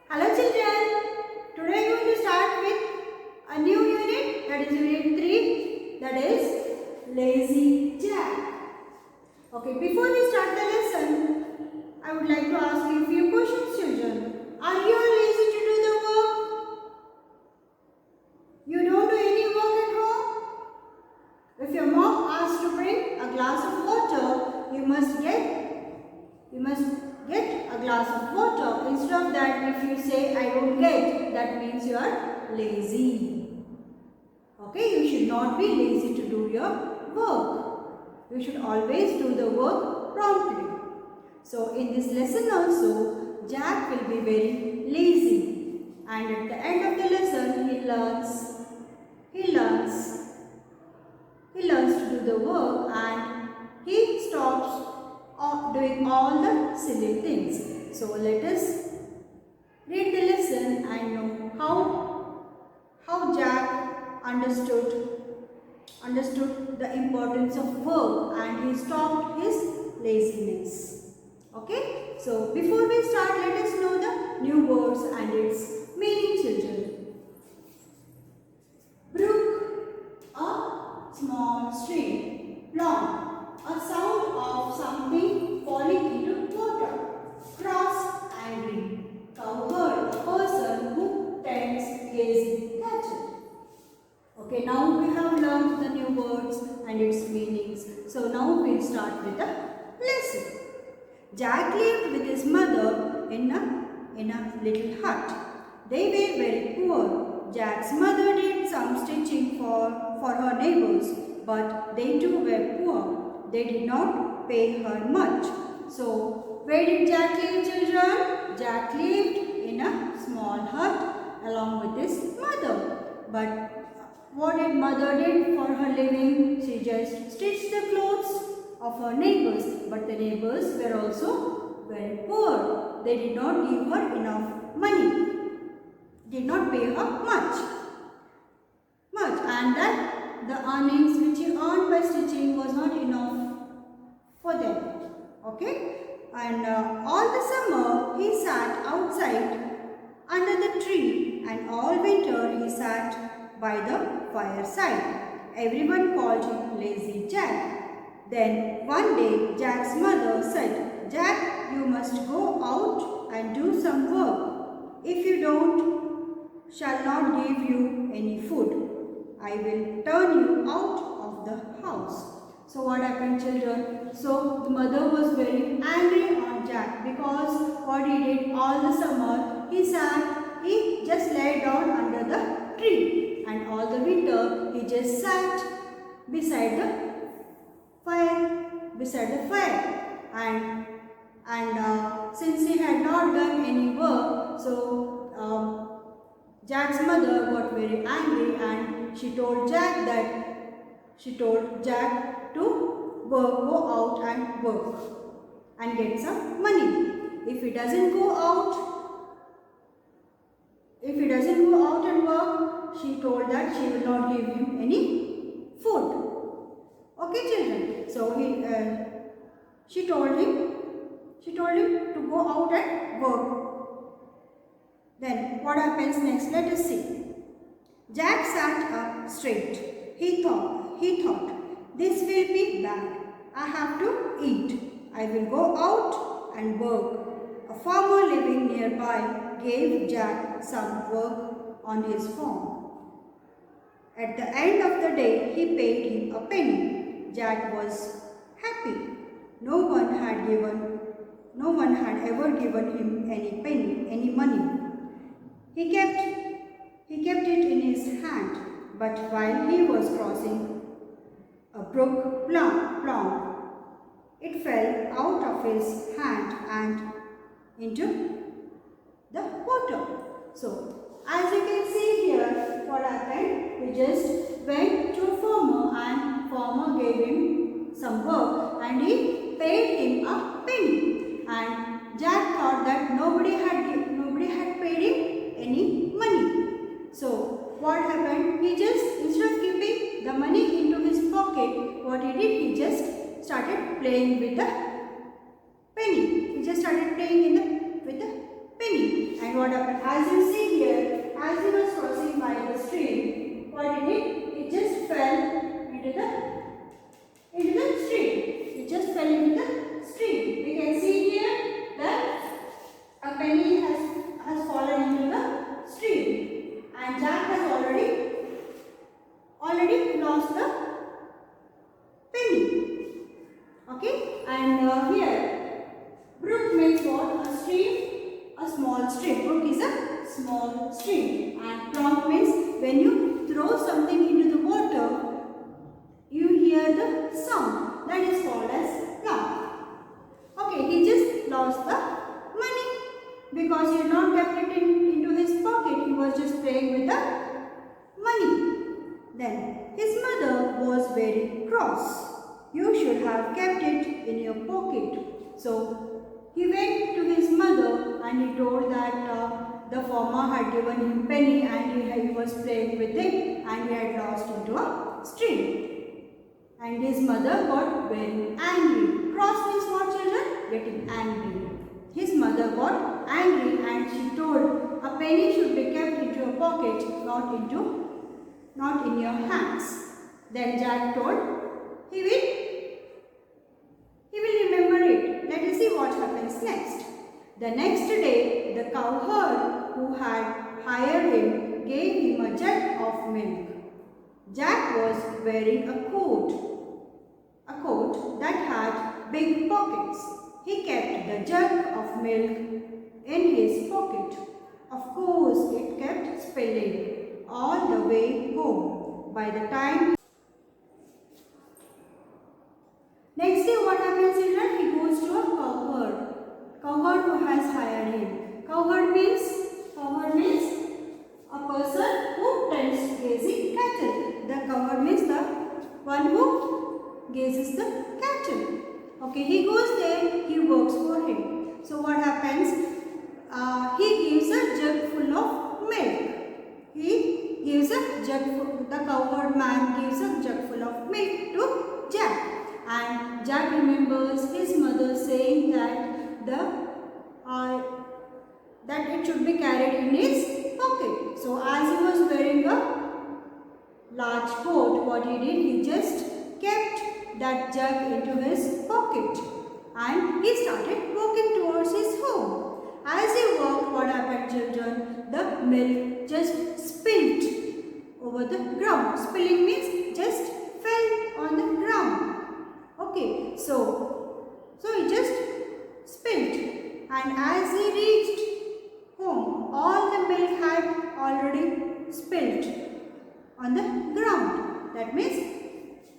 Hello children, today we are going to start with a new unit, that is unit 3, that is Lazy Jack. Okay, before we start the lesson, I would like to ask you a few questions children. Are you lazy to do the work? You don't do any work at home? If your mom asks to bring a glass of water, you must get a glass of water. Instead of that, if you say I don't get, that means you are lazy. Okay, you should not be lazy to do your work. You should always do the work promptly. So in this lesson also, Jack will be very lazy, and at the end of the lesson he learns to do the work, and he stops doing all the silly things. So let us read the lesson and know how Jack understood the importance of work, and he stopped his laziness. Okay, so before we start, let us know the new words and its meaning children. Brook, a small stream. Plonk, a sound of something falling into water. Cross, angry. Cowherd, a person who tends lazy cattle. Okay, now we have learned the new words and its meanings. So now we'll start with the lesson. Jack lived with his mother in a little hut. They were very poor. Jack's mother did some stitching for her neighbors, but they too were poor. They did not pay her much. So, where did Jack live, children? Jack lived in a small hut along with his mother. But what did mother did for her living? She just stitched the clothes of her neighbors. But the neighbors were also very poor. They did not give her enough money. Did not pay her much, and that the earnings which he earned by stitching was not enough for them. Okay, and all the summer he sat outside under the tree, and all winter he sat by the fireside. Everyone called him Lazy Jack. Then one day Jack's mother said, "Jack, you must go out and do some work. If you don't, shall not give you any food. I will turn you out of the house." So what happened, children? So the mother was very angry on Jack because what he did all the summer, he just lay down under the tree, and all the winter he just sat beside the fire, and since he had not done any work, so Jack's mother got very angry, and she told Jack to go out and work and get some money. If he doesn't go out and work, she told that she will not give him any food. Okay, children. So she told him to go out and work. Then what happens next? Let us see. Jack sat up straight. He thought, this will be bad. I have to eat. I will go out and work. A farmer living nearby gave Jack some work on his farm. At the end of the day, he paid him a penny. Jack was happy. No one had ever given him any money. He kept it in his hand, but while he was crossing a brook, plonk, it fell out of his hand and into the water. So, as you can see here, what happened? He just went to a farmer, and farmer gave him some work, and he paid him a penny. And Jack thought that nobody had paid him any money. So what happened? He just, instead of keeping the money into his pocket, what he did? He just started playing with the penny. He just started playing with the penny, and and what happened? As you see here, as he was crossing by the stream, what did it? It just fell into the stream. It just fell into the stream. We can see here that a penny has fallen into the stream, and Jack has already lost the penny. Okay, and here brook means what? A stream, a small stream. Brook is a small stream, and plonk means when you throw something into the water, you hear the sound. That is called as plonk. Okay, he just lost the money because he had not kept it into his pocket. He was just playing with the money. Then his mother was very cross. You should have kept it in your pocket. So he went to his mother and he told that the farmer had given him penny and he was playing with it and he had lost into a stream. And his mother got very angry. Cross means what, children? Getting angry. His mother got angry and she told a penny should be kept into your pocket, not in your hands. Then Jack told he will remember it. Let us see what happens next. The next day, the cowherd who had hired him gave him a jug of milk. Jack was wearing a coat that had big pockets. He kept the jug of milk in his pocket. Of course, it kept spilling all the way home. By the time next day, what happens is that he goes to a cowherd who has hired him. Cowherd means a person who tends grazing cattle. The cowherd means the one who grazes the cattle. Okay, he goes there, he works for him. So what happens? He gives a jug full of milk. The cowherd man gives a jug full of milk to Jack. And Jack remembers his mother saying that that it should be carried in his pocket. So as he was wearing a large coat, what he did, he just kept that jug into his pocket and he started walking towards his home. As he walked, what happened, children? The milk just spilled over the ground. Spilling means just fell on the ground. Okay, so it just spilled, and as he reached home, all the milk had already spilled on the ground. That means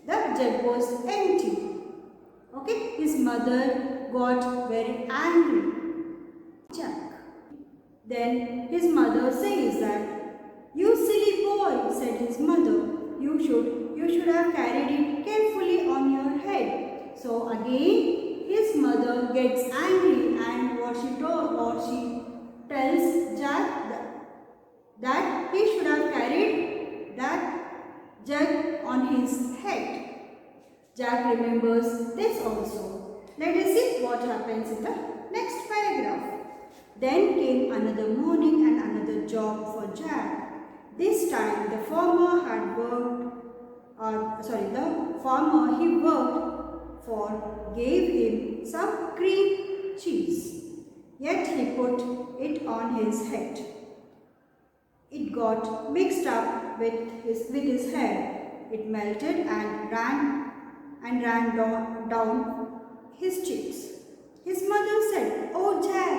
the jug was empty. Okay, his mother got very angry. Jack. Then his mother says that, "You silly boy," said his mother, you should have carried it carefully on your head." So again his mother gets angry, and what she tells Jack that he should have carried that jug on his head. Jack remembers this also. Let us see what happens in the next paragraph. Then came another morning and another job for Jack. This time the farmer he worked for gave him some cream cheese. Yet he put it on his head. It got mixed up with his hair. It melted and ran down his cheeks. His mother said, "Oh Jack,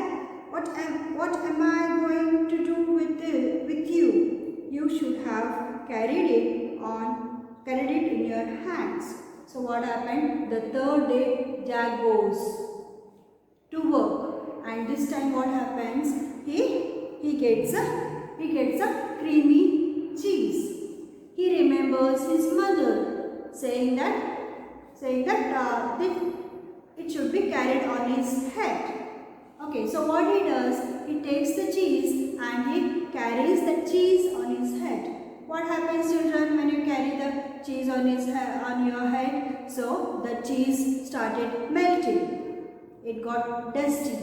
what am I going to do with you? You should have carried it in your hands." So what happened? The third day Jack goes to work, and this time what happens? He gets a creamy cheese. He remembers his mother saying that it should be carried on his head. Okay, so what he does, he takes the cheese and he carries the cheese on his head. What happens, children, when you carry the cheese on your head? So the cheese started melting. It got dusty.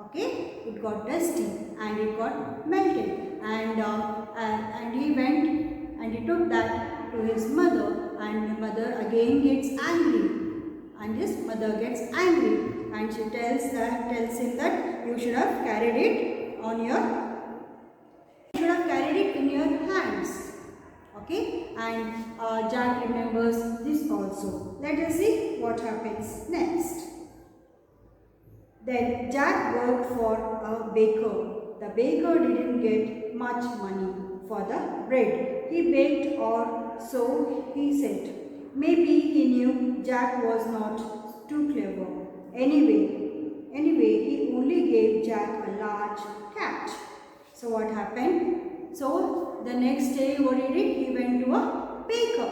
Okay, it got dusty and it got melted, and he went and he took that to his mother, and the mother again gets angry, and his mother gets angry, and she tells him that you should have carried it in your hands. Okay, and Jack remembers this also. Let us see what happens next. Then Jack worked for a baker. The baker didn't get much money for the bread he baked, or so he said. Maybe he knew Jack was not too clever. Anyway, he only gave Jack a large cat. So what happened? So the next day what he did? He went to a baker.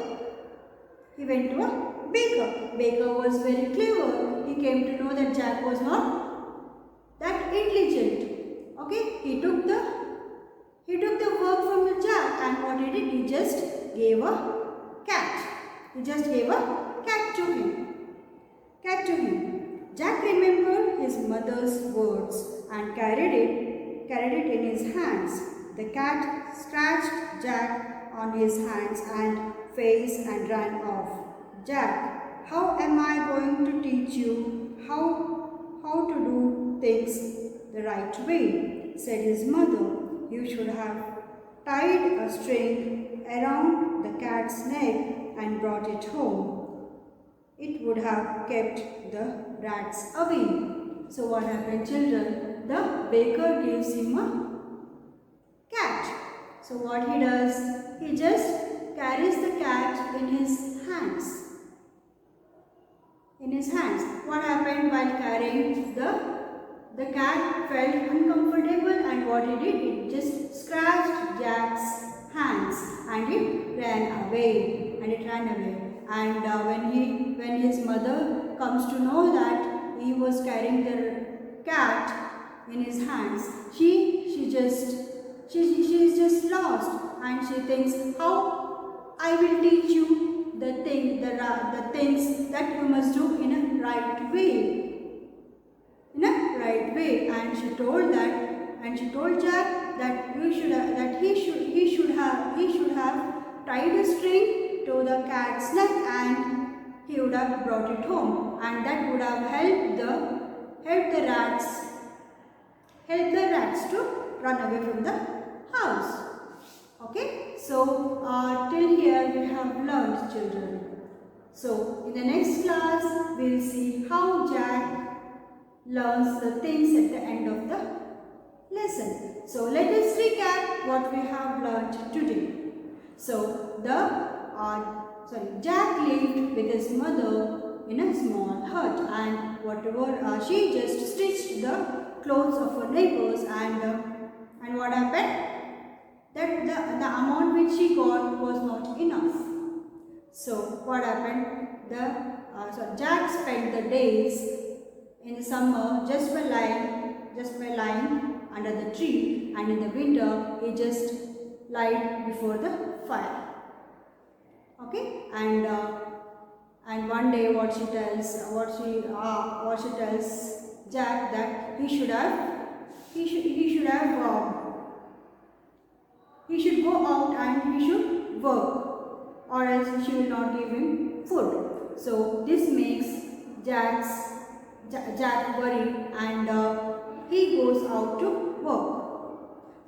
Baker was very clever. He came to know that Jack was not that intelligent. Okay, he took the work from the Jack, and what he did? He just gave a cat. To him. Jack remembered his mother's words and carried it in his hands. The cat scratched Jack on his hands and face and ran off. Jack, how am I going to teach you how to do things the right way? Said his mother. You should have tied a string around the cat's neck and brought it home. It would have kept the rats away. So what happened, children? The baker gives him a cat. So what he does? He just carries the cat in his hands. What happened while carrying the cat felt uncomfortable, and what he did? It just scratched Jack's hands and it ran away. And when his mother comes to know that he was carrying the cat in his hands, she is just lost, and she thinks, how I will teach you the things that you must do in a right way. And she told Jack that he should have tied a string to the cat's neck, and he would have brought it home, and that would have helped the rats to run away from the house. Okay, so till here we have learned, children. So in the next class we will see how Jack learns the things at the end of the lesson. So let us recap what we have learned today. So Jack lived with his mother in a small hut, and she just stitched the clothes of her neighbors, and what happened? That the amount which she got was not enough. So what happened? Jack spent the days in the summer just by lying under the tree, and in the winter he just lied before the fire. Okay, and one day what she tells Jack that he should go out and he should work, or else she will not give him food. So this makes Jack worried, and he goes out to work.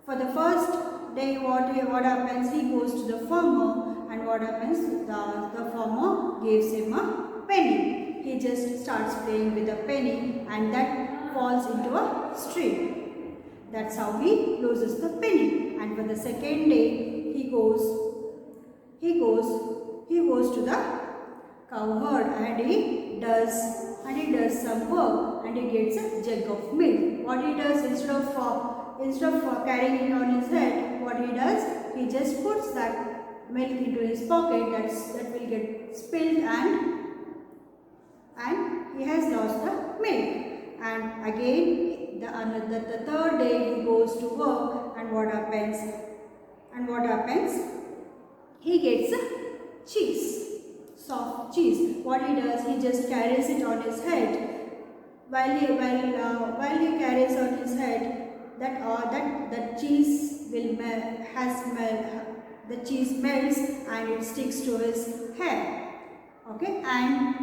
For the first day, what happens? He goes to the farmer, and what happens? The farmer gives him a penny. He just starts playing with a penny, and that falls into a stream. That's how he loses the penny. And for the second day, he goes to the cow herd, and he does some work, and he gets a jug of milk. What he does, instead of carrying it on his head, what he does, he just puts that milk into his pocket. That will get spilled, and he has lost the milk. And again, the third day he goes to work, and what happens? He gets a cheese. Soft cheese. What he does, he just carries it on his head. While he carries on that cheese will the cheese melts and it sticks to his hair. Okay, and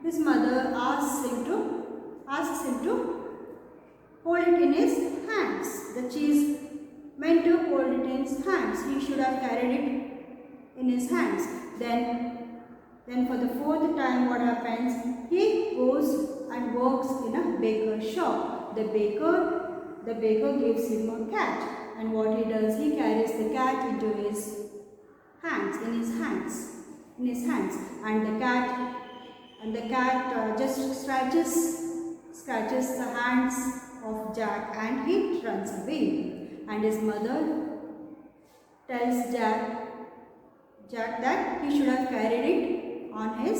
his mother asks him to hold it in his hands. The cheese meant to hold it in his hands. He should have carried it in his hands. Then for the fourth time, what happens? He goes and works in a baker's shop. The baker gives him a cat, and what he does, he carries the cat into his hands, in his hands, and the cat just scratches the hands of Jack, and he runs away. And his mother tells Jack that he should have carried it on his.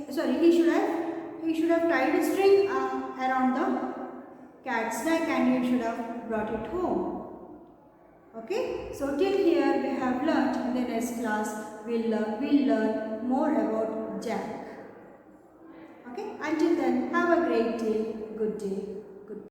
Sorry, he should have tied a string around the cat's neck, and he should have brought it home. Okay, so till here we have learnt. In the next class we'll learn more about Jack. Okay, until then, have a great day. Good day.